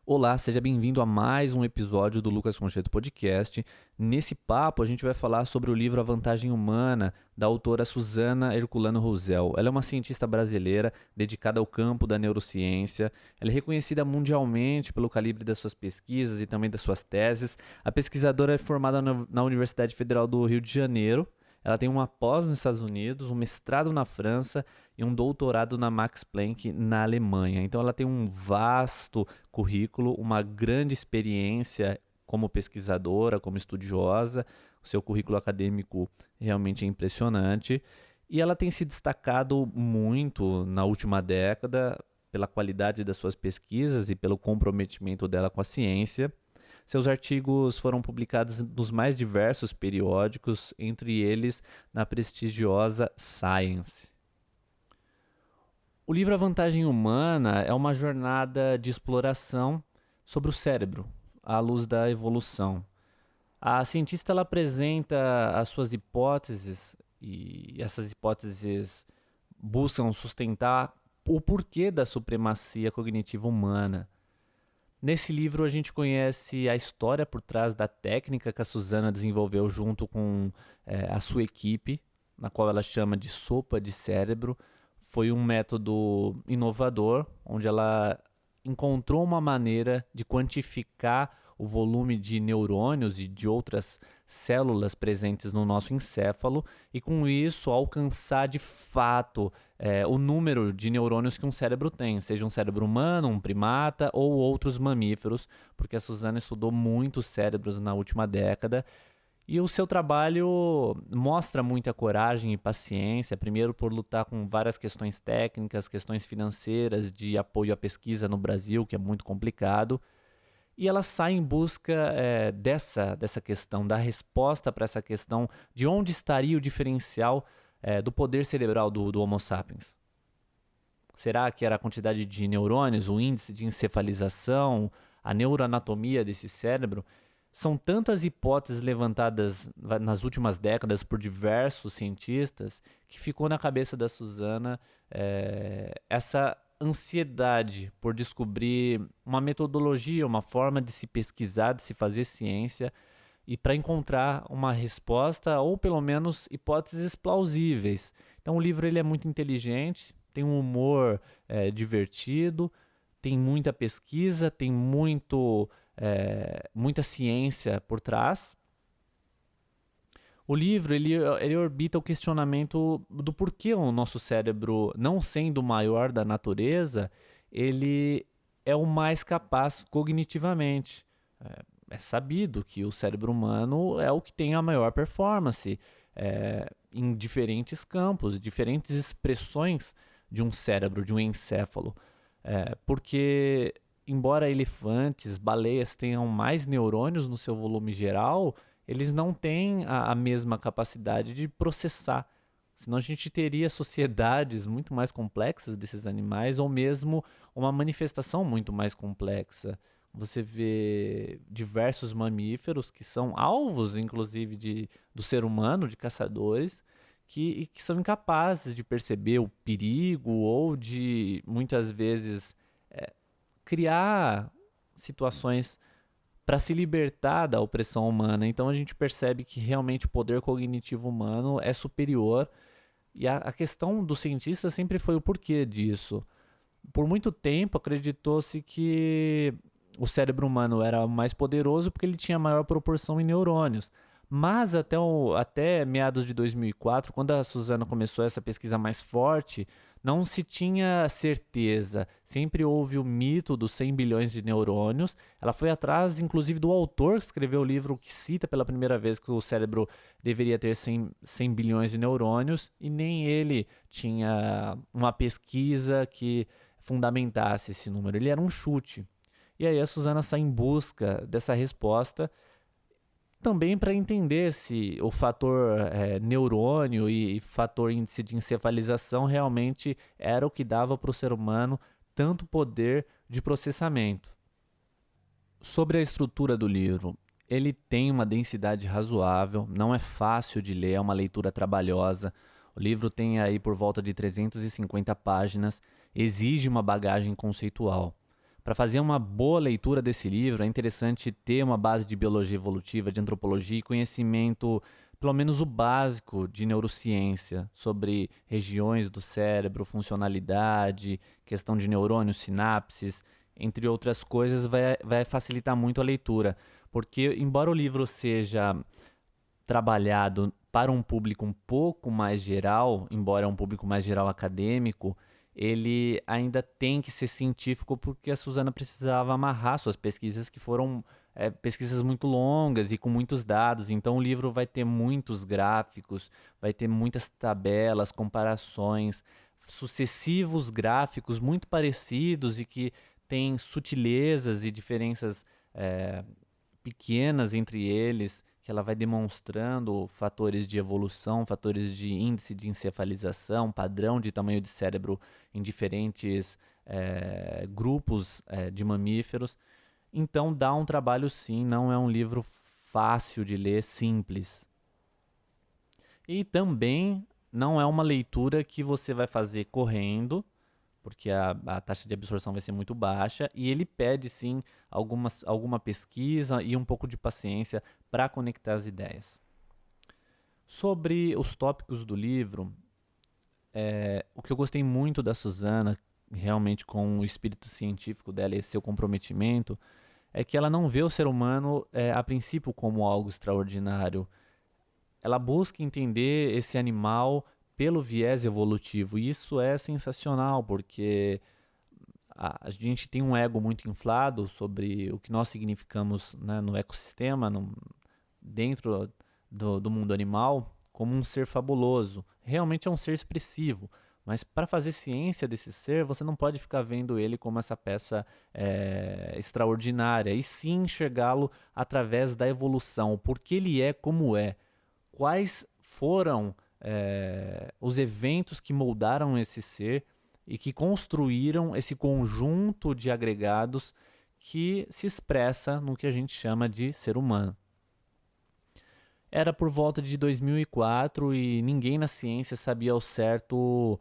Olá, seja bem-vindo a mais um episódio do Lucas Concheto Podcast. Nesse papo, a gente vai falar sobre o livro A Vantagem Humana, da autora Susana Herculano Rosel. Ela é uma cientista brasileira dedicada ao campo da neurociência. Ela é reconhecida mundialmente pelo calibre das suas pesquisas e também das suas teses. A pesquisadora é formada na Universidade Federal do Rio de Janeiro. Ela tem uma pós nos Estados Unidos, um mestrado na França e um doutorado na Max Planck na Alemanha. Então ela tem um vasto currículo, uma grande experiência como pesquisadora, como estudiosa. O seu currículo acadêmico realmente é impressionante. E ela tem se destacado muito na última década pela qualidade das suas pesquisas e pelo comprometimento dela com a ciência. Seus artigos foram publicados nos mais diversos periódicos, entre eles na prestigiosa Science. O livro A Vantagem Humana é uma jornada de exploração sobre o cérebro, à luz da evolução. A cientista ela apresenta as suas hipóteses e essas hipóteses buscam sustentar o porquê da supremacia cognitiva humana. Nesse livro a gente conhece a história por trás da técnica que a Susana desenvolveu junto com a sua equipe, na qual ela chama de sopa de cérebro. Foi um método inovador, onde ela encontrou uma maneira de quantificar o volume de neurônios e de outras células presentes no nosso encéfalo e com isso alcançar de fato o número de neurônios que um cérebro tem, seja um cérebro humano, um primata ou outros mamíferos, porque a Susana estudou muitos cérebros na última década. E o seu trabalho mostra muita coragem e paciência, primeiro por lutar com várias questões técnicas, questões financeiras, de apoio à pesquisa no Brasil, que é muito complicado. E ela sai em busca dessa questão, da resposta para essa questão de onde estaria o diferencial do poder cerebral do Homo sapiens. Será que era a quantidade de neurônios, o índice de encefalização, a neuroanatomia desse cérebro? São tantas hipóteses levantadas nas últimas décadas por diversos cientistas que ficou na cabeça da Susana essa ansiedade por descobrir uma metodologia, uma forma de se pesquisar, de se fazer ciência e para encontrar uma resposta ou pelo menos hipóteses plausíveis. Então o livro ele é muito inteligente, tem um humor divertido, tem muita pesquisa, tem muita ciência por trás. O livro ele orbita o questionamento do porquê o nosso cérebro, não sendo o maior da natureza, ele é o mais capaz cognitivamente. É sabido que o cérebro humano é o que tem a maior performance em diferentes campos, diferentes expressões de um cérebro, de um encéfalo. Porque, embora elefantes, baleias tenham mais neurônios no seu volume geral, eles não têm a mesma capacidade de processar. Senão a gente teria sociedades muito mais complexas desses animais ou mesmo uma manifestação muito mais complexa. Você vê diversos mamíferos que são alvos, inclusive, do ser humano, de caçadores, que são incapazes de perceber o perigo ou de, muitas vezes, criar situações para se libertar da opressão humana. Então a gente percebe que realmente o poder cognitivo humano é superior e a questão dos cientistas sempre foi o porquê disso. Por muito tempo acreditou-se que o cérebro humano era mais poderoso porque ele tinha maior proporção em neurônios. Mas até meados de 2004, quando a Susana começou essa pesquisa mais forte, não se tinha certeza. Sempre houve o mito dos 100 bilhões de neurônios. Ela foi atrás, inclusive, do autor que escreveu o livro que cita pela primeira vez que o cérebro deveria ter 100 bilhões de neurônios, e nem ele tinha uma pesquisa que fundamentasse esse número. Ele era um chute. E aí a Susana sai em busca dessa resposta, também para entender se o fator neurônio e fator índice de encefalização realmente era o que dava para o ser humano tanto poder de processamento. Sobre a estrutura do livro, ele tem uma densidade razoável, não é fácil de ler, é uma leitura trabalhosa. O livro tem aí por volta de 350 páginas, exige uma bagagem conceitual. Para fazer uma boa leitura desse livro, é interessante ter uma base de biologia evolutiva, de antropologia e conhecimento, pelo menos o básico, de neurociência, sobre regiões do cérebro, funcionalidade, questão de neurônios, sinapses, entre outras coisas, vai facilitar muito a leitura. Porque, embora o livro seja trabalhado para um público um pouco mais geral, embora um público mais geral acadêmico, ele ainda tem que ser científico porque a Suzana precisava amarrar suas pesquisas, que foram pesquisas muito longas e com muitos dados. Então o livro vai ter muitos gráficos, vai ter muitas tabelas, comparações, sucessivos gráficos muito parecidos e que têm sutilezas e diferenças pequenas entre eles, que ela vai demonstrando fatores de evolução, fatores de índice de encefalização, padrão de tamanho de cérebro em diferentes grupos de mamíferos. Então dá um trabalho sim, não é um livro fácil de ler, simples. E também não é uma leitura que você vai fazer correndo, porque a taxa de absorção vai ser muito baixa, e ele pede sim alguma pesquisa e um pouco de paciência para conectar as ideias. Sobre os tópicos do livro, o que eu gostei muito da Suzana, realmente com o espírito científico dela e seu comprometimento, é que ela não vê o ser humano a princípio como algo extraordinário. Ela busca entender esse animal pelo viés evolutivo. E isso é sensacional, porque a gente tem um ego muito inflado sobre o que nós significamos, né, no ecossistema, dentro do mundo animal, como um ser fabuloso. Realmente é um ser expressivo. Mas para fazer ciência desse ser, você não pode ficar vendo ele como essa peça extraordinária, e sim enxergá-lo através da evolução, porque ele é como é. Quais foram os eventos que moldaram esse ser e que construíram esse conjunto de agregados que se expressa no que a gente chama de ser humano. Era por volta de 2004 e ninguém na ciência sabia ao certo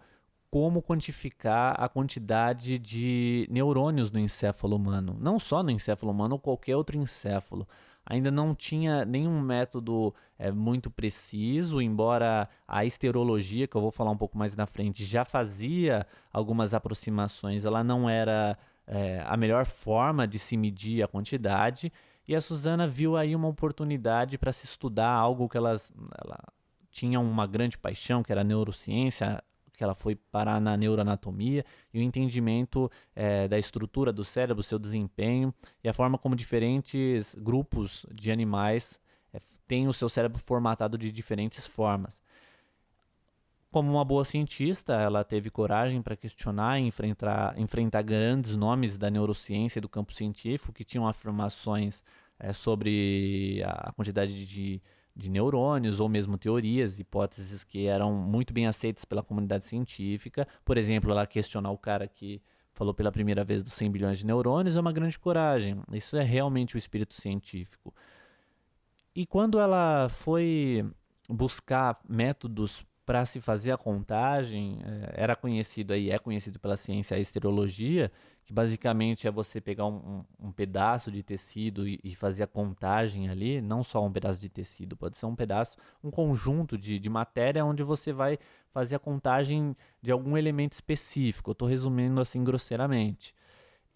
como quantificar a quantidade de neurônios no encéfalo humano. Não só no encéfalo humano, ou qualquer outro encéfalo. Ainda não tinha nenhum método muito preciso, embora a esterologia, que eu vou falar um pouco mais na frente, já fazia algumas aproximações. Ela não era a melhor forma de se medir a quantidade, e a Suzana viu aí uma oportunidade para se estudar algo que ela tinha uma grande paixão, que era a neurociência, que ela foi parar na neuroanatomia e o entendimento da estrutura do cérebro, seu desempenho e a forma como diferentes grupos de animais têm o seu cérebro formatado de diferentes formas. Como uma boa cientista, ela teve coragem para questionar e enfrentar grandes nomes da neurociência e do campo científico que tinham afirmações sobre a quantidade de neurônios ou mesmo teorias, hipóteses que eram muito bem aceitas pela comunidade científica. Por exemplo, ela questionar o cara que falou pela primeira vez dos 100 bilhões de neurônios é uma grande coragem. Isso é realmente o espírito científico. E quando ela foi buscar métodos para se fazer a contagem, era conhecido aí, é conhecido pela ciência a esterologia, que basicamente é você pegar um pedaço de tecido e fazer a contagem ali, não só um pedaço de tecido, pode ser um conjunto de matéria onde você vai fazer a contagem de algum elemento específico. Eu estou resumindo assim grosseiramente.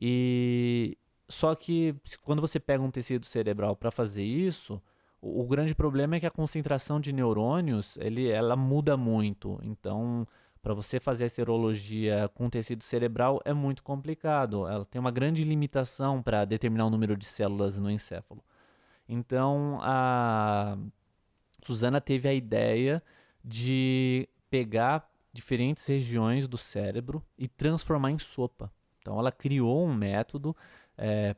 E só que quando você pega um tecido cerebral para fazer isso, o grande problema é que a concentração de neurônios ela muda muito. Então, para você fazer a serologia com tecido cerebral é muito complicado. Ela tem uma grande limitação para determinar o número de células no encéfalo. Então, a Suzana teve a ideia de pegar diferentes regiões do cérebro e transformar em sopa. Então, ela criou um método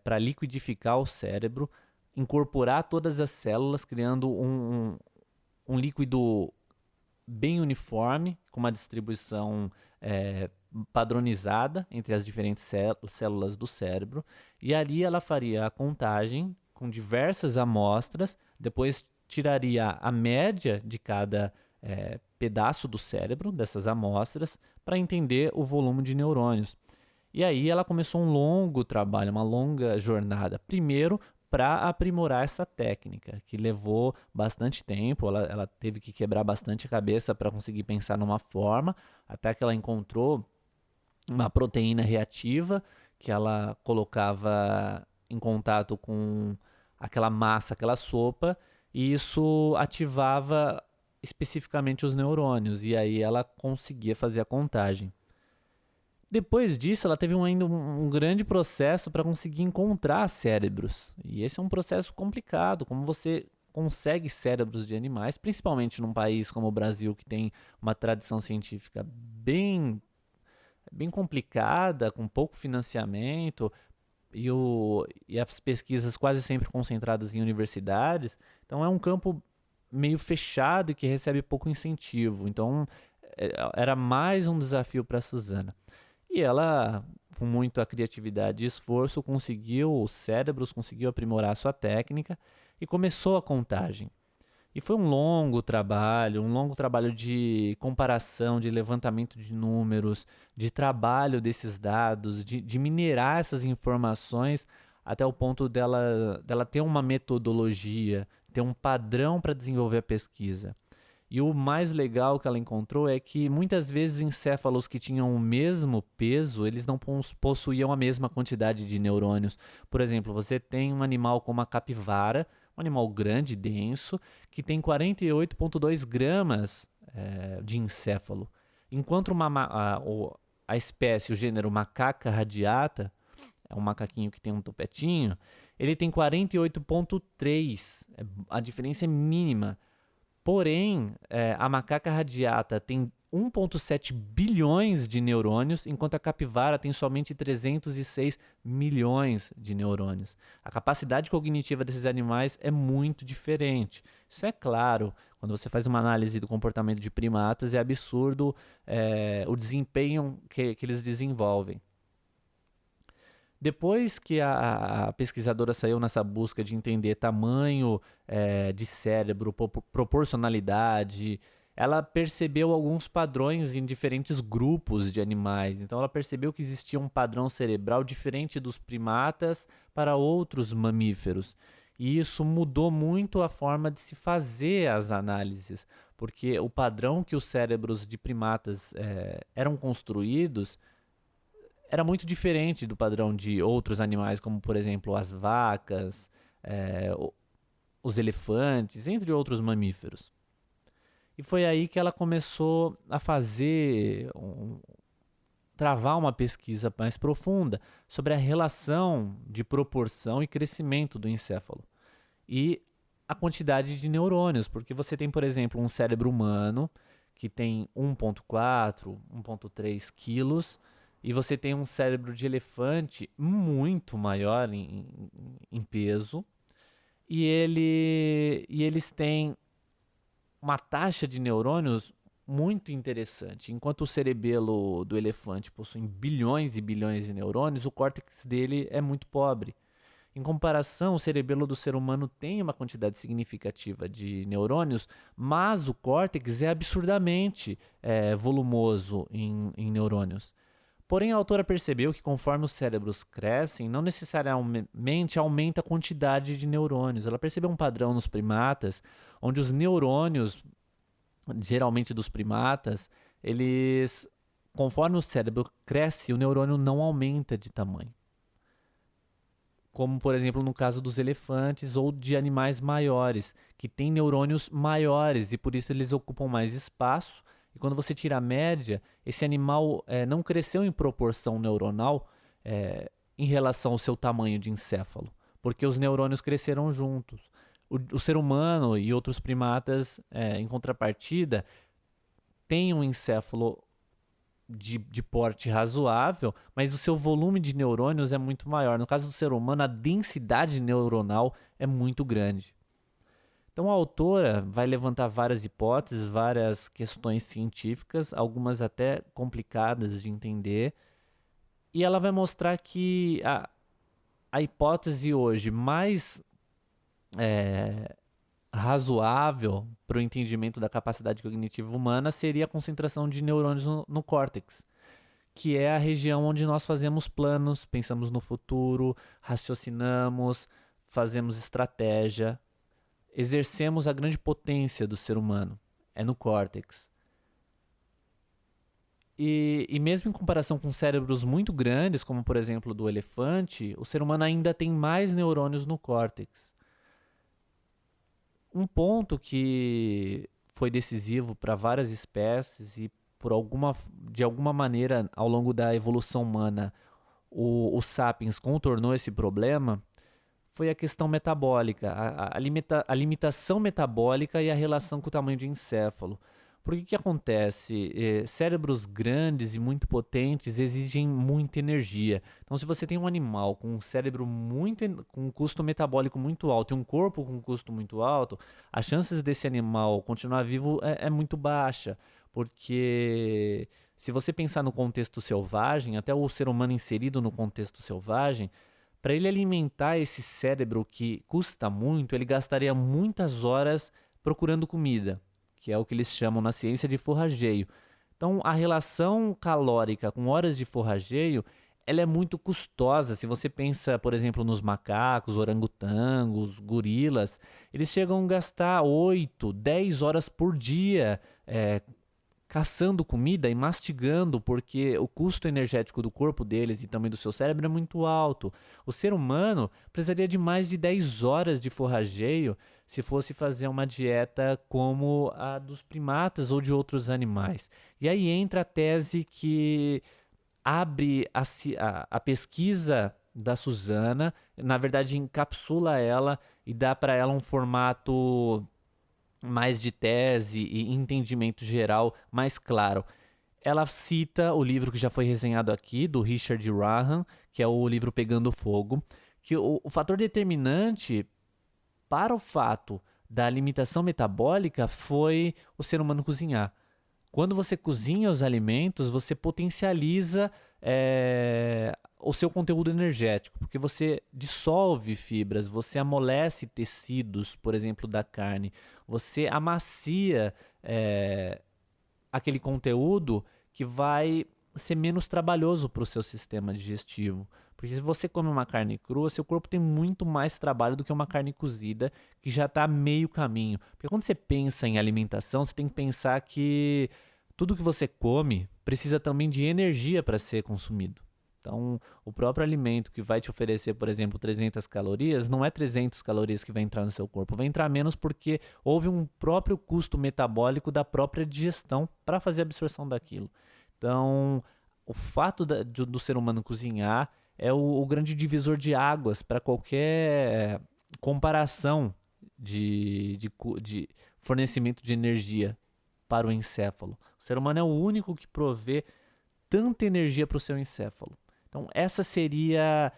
para liquidificar o cérebro, incorporar todas as células, criando um líquido bem uniforme, com uma distribuição padronizada entre as diferentes células do cérebro. E ali ela faria a contagem com diversas amostras, depois tiraria a média de cada pedaço do cérebro, dessas amostras, para entender o volume de neurônios. E aí ela começou um longo trabalho, uma longa jornada. Primeiro, para aprimorar essa técnica, que levou bastante tempo. Ela teve que quebrar bastante a cabeça para conseguir pensar numa forma, até que ela encontrou uma proteína reativa que ela colocava em contato com aquela massa, aquela sopa, e isso ativava especificamente os neurônios, e aí ela conseguia fazer a contagem. Depois disso, ela teve ainda um grande processo para conseguir encontrar cérebros. E esse é um processo complicado, como você consegue cérebros de animais, principalmente num país como o Brasil, que tem uma tradição científica bem complicada, com pouco financiamento, e as pesquisas quase sempre concentradas em universidades. Então é um campo meio fechado e que recebe pouco incentivo. Então era mais um desafio para a Suzana. E ela, com muita criatividade e esforço, conseguiu os cérebros, conseguiu aprimorar a sua técnica e começou a contagem. E foi um longo trabalho de comparação, de levantamento de números, de trabalho desses dados, de minerar essas informações até o ponto dela ter uma metodologia, ter um padrão para desenvolver a pesquisa. E o mais legal que ela encontrou é que muitas vezes encéfalos que tinham o mesmo peso, eles não possuíam a mesma quantidade de neurônios. Por exemplo, você tem um animal como a capivara, um animal grande, denso, que tem 48,2 gramas de encéfalo. Enquanto a espécie, o gênero macaca radiata, é um macaquinho que tem um topetinho, ele tem 48,3. A diferença é mínima. Porém, a macaca radiata tem 1,7 bilhões de neurônios, enquanto a capivara tem somente 306 milhões de neurônios. A capacidade cognitiva desses animais é muito diferente. Isso é claro, quando você faz uma análise do comportamento de primatas, é absurdo o desempenho que eles desenvolvem. Depois que a pesquisadora saiu nessa busca de entender tamanho de cérebro, proporcionalidade, ela percebeu alguns padrões em diferentes grupos de animais. Então, ela percebeu que existia um padrão cerebral diferente dos primatas para outros mamíferos. E isso mudou muito a forma de se fazer as análises, porque o padrão que os cérebros de primatas eram construídos era muito diferente do padrão de outros animais, como, por exemplo, as vacas, os elefantes, entre outros mamíferos. E foi aí que ela começou a travar uma pesquisa mais profunda sobre a relação de proporção e crescimento do encéfalo e a quantidade de neurônios, porque você tem, por exemplo, um cérebro humano que tem 1,4, 1,3 quilos, e você tem um cérebro de elefante muito maior em peso, e eles têm uma taxa de neurônios muito interessante. Enquanto o cerebelo do elefante possui bilhões e bilhões de neurônios, o córtex dele é muito pobre. Em comparação, o cerebelo do ser humano tem uma quantidade significativa de neurônios, mas o córtex é absurdamente volumoso em neurônios. Porém, a autora percebeu que conforme os cérebros crescem, não necessariamente aumenta a quantidade de neurônios. Ela percebeu um padrão nos primatas, onde os neurônios, geralmente dos primatas, conforme o cérebro cresce, o neurônio não aumenta de tamanho. Como, por exemplo, no caso dos elefantes ou de animais maiores, que têm neurônios maiores e por isso eles ocupam mais espaço. E quando você tira a média, esse animal não cresceu em proporção neuronal em relação ao seu tamanho de encéfalo, porque os neurônios cresceram juntos. O ser humano e outros primatas, em contrapartida, têm um encéfalo de porte razoável, mas o seu volume de neurônios é muito maior. No caso do ser humano, a densidade neuronal é muito grande. Então a autora vai levantar várias hipóteses, várias questões científicas, algumas até complicadas de entender, e ela vai mostrar que a hipótese hoje mais razoável para o entendimento da capacidade cognitiva humana seria a concentração de neurônios no córtex, que é a região onde nós fazemos planos, pensamos no futuro, raciocinamos, fazemos estratégia, exercemos a grande potência do ser humano. É no córtex. E mesmo em comparação com cérebros muito grandes, como por exemplo do elefante, o ser humano ainda tem mais neurônios no córtex. Um ponto que foi decisivo para várias espécies e de alguma maneira ao longo da evolução humana o Sapiens contornou esse problema foi a questão metabólica, a limitação metabólica e a relação com o tamanho de encéfalo. Por que acontece? Cérebros grandes e muito potentes exigem muita energia. Então, se você tem um animal com um cérebro com um custo metabólico muito alto e um corpo com um custo muito alto, as chances desse animal continuar vivo é muito baixa. Porque se você pensar no contexto selvagem, até o ser humano inserido no contexto selvagem, para ele alimentar esse cérebro que custa muito, ele gastaria muitas horas procurando comida, que é o que eles chamam na ciência de forrageio. Então, a relação calórica com horas de forrageio, ela é muito custosa. Se você pensa, por exemplo, nos macacos, orangotangos, gorilas, eles chegam a gastar 8, 10 horas por dia caçando comida e mastigando, porque o custo energético do corpo deles e também do seu cérebro é muito alto. O ser humano precisaria de mais de 10 horas de forrageio se fosse fazer uma dieta como a dos primatas ou de outros animais. E aí entra a tese que abre a pesquisa da Suzana, na verdade encapsula ela e dá para ela um formato mais de tese e entendimento geral mais claro. Ela cita o livro que já foi resenhado aqui, do Richard Wrangham, que é o livro Pegando Fogo, que o fator determinante para o fato da limitação metabólica foi o ser humano cozinhar. Quando você cozinha os alimentos, você potencializa o seu conteúdo energético, porque você dissolve fibras, você amolece tecidos, por exemplo, da carne, você amacia aquele conteúdo que vai ser menos trabalhoso para o seu sistema digestivo. Porque se você come uma carne crua, seu corpo tem muito mais trabalho do que uma carne cozida, que já está meio caminho. Porque quando você pensa em alimentação, você tem que pensar que tudo que você come precisa também de energia para ser consumido. Então, o próprio alimento que vai te oferecer, por exemplo, 300 calorias, não é 300 calorias que vai entrar no seu corpo. Vai entrar menos porque houve um próprio custo metabólico da própria digestão para fazer a absorção daquilo. Então, o fato do ser humano cozinhar é o grande divisor de águas para qualquer comparação de fornecimento de energia para o encéfalo. O ser humano é o único que provê tanta energia para o seu encéfalo. Então, essa seria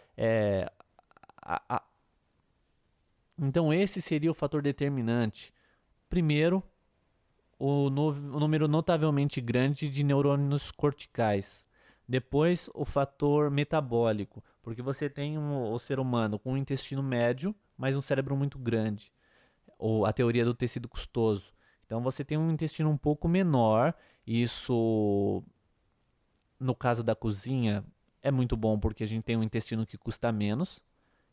Então, esse seria o fator determinante. Primeiro, o número notavelmente grande de neurônios corticais. Depois, o fator metabólico, porque você tem o ser humano com um intestino médio, mas um cérebro muito grande. Ou a teoria do tecido custoso. Então, você tem um intestino um pouco menor. Isso, no caso da cozinha, é muito bom porque a gente tem um intestino que custa menos.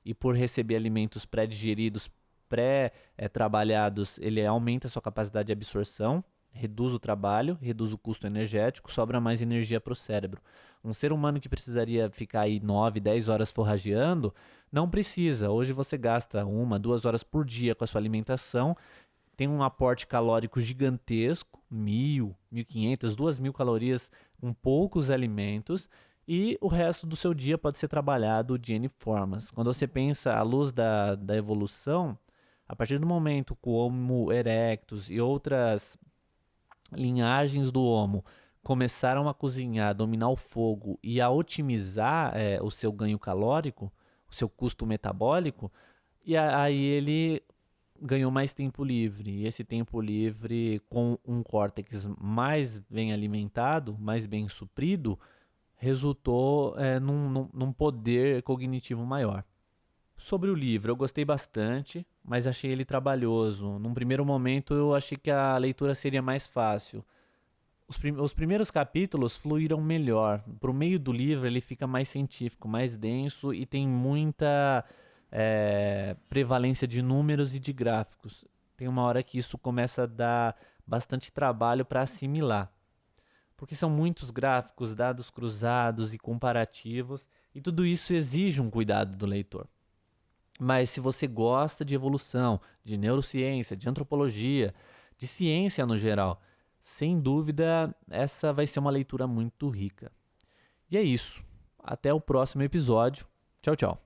E por receber alimentos pré-digeridos, pré-trabalhados, ele aumenta a sua capacidade de absorção, reduz o trabalho, reduz o custo energético, sobra mais energia para o cérebro. Um ser humano que precisaria ficar aí 9, 10 horas forrageando, não precisa. Hoje você gasta 1, 2 horas por dia com a sua alimentação, tem um aporte calórico gigantesco, 1.000, 1.500, 2.000 calorias com poucos alimentos, e o resto do seu dia pode ser trabalhado de N formas. Quando você pensa à luz da evolução, a partir do momento que o Homo erectus e outras linhagens do Homo começaram a cozinhar, a dominar o fogo e a otimizar o seu ganho calórico, o seu custo metabólico, e aí ele ganhou mais tempo livre. E esse tempo livre, com um córtex mais bem alimentado, mais bem suprido, resultou num poder cognitivo maior. Sobre o livro, eu gostei bastante, mas achei ele trabalhoso. Num primeiro momento, eu achei que a leitura seria mais fácil. Os primeiros capítulos fluíram melhor. Pro meio do livro ele fica mais científico, mais denso e tem muita prevalência de números e de gráficos. Tem uma hora que isso começa a dar bastante trabalho para assimilar. Porque são muitos gráficos, dados cruzados e comparativos, e tudo isso exige um cuidado do leitor. Mas se você gosta de evolução, de neurociência, de antropologia, de ciência no geral, sem dúvida essa vai ser uma leitura muito rica. E é isso. Até o próximo episódio. Tchau, tchau.